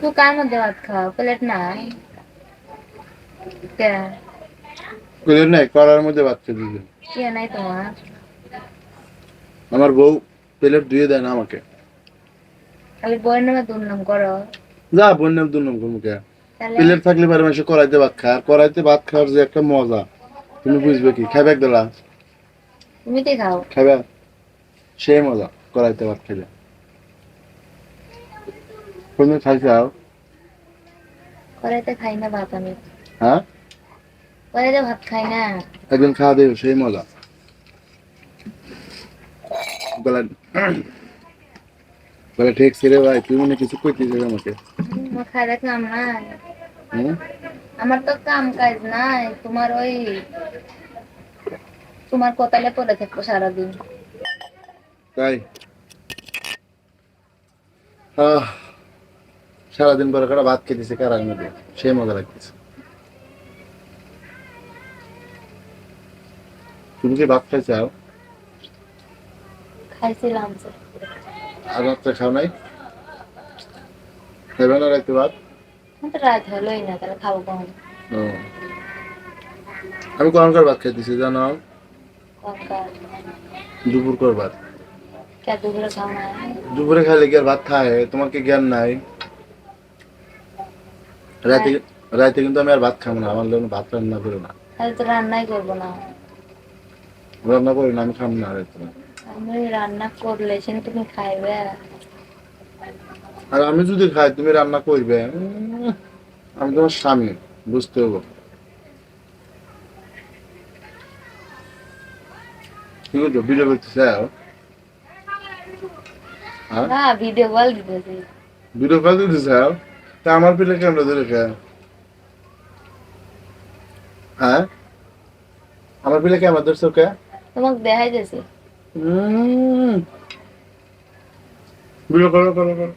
তুই কার মধ্যে ভাত খাও প্লেট নাই কে কইলেন নাই করার মধ্যে ভাত খেয়ে দিবে। কে নাই তোমার আমার বউ প্লেট ধুয়ে দেয় না আমাকে। খালি বইয়ের নামে দুর্নাম করো যা বন্যাম দুর্নাম করবো। তাহলে প্লেট থাকলে পারে মাসে কড়াইতে ভাত খায়, আর কড়াইতে ভাত খাওয়ার যে একটা মজা তুমি বুঝবে কি, খাইবে একদলা তুমি তো খাও খাইবে, সেই মজা কড়াইতে ভাত খেলে। তুমি খাইছাও? কড়াইতে খাই না ভাত আমি হ্যাঁ, কড়াইতে ভাত খাই না একদিন খাওয়া দেবে সেই মজা। বলে বলে ঠিক রে ভাই, তুই মনে কিছু কইতেছিস আমাকে? আমার খাই কাম নাই হুম, আমার তো কাম কাজ নাই তোমার ওই তোমার কোতালে পড়ে থাকবো সারাদিন তাই আহ সারাদিন পরে কারা ভাত খেতেছে কারার মধ্যে, সেই মজা লাগতেছে। তুমি কি ভাত খাইছাও? খাইছিলাম যে আর রাত্রে খাও নাই? খাইবে না রাইতে ভাত? আমার তো রাত হলোই না তাহলে খাবো কখন ও, আমি কখনকার ভাত খাইতেছি জানো? কখন দুপুর কর ভাত। কে দুপুরে খাও না দুপুরে খাইলে কি আর ভাত খায়? তোমার কি জ্ঞান নাই? রাতে, রাতে কিন্তু আমি আর ভাত খাবো না, আমার জন্য ভাত রান্না করো না। তাহলে তো রান্নাই করবো না রান্না করি না, আমি খাবো না রাতে। আমি রান্না করলে সেটা তুমি খাইবে আর আমি যদি খাই তুমি রান্না করবে, আমি তোমার স্বামী, বুঝতে হবে। কি করছো, ভিডিও করতেছে? হ্যাঁ, না ভিডিও কল দিতেছি ভিডিও কল দিতেছে? তা আমার পিলে ক্যামেরা ধরে খায়? হ্যাঁ, আমার পিলে ক্যামেরা ধরছো কে? তোমাকে দেখাইতেছি হম, ভিডিও করো করো করো।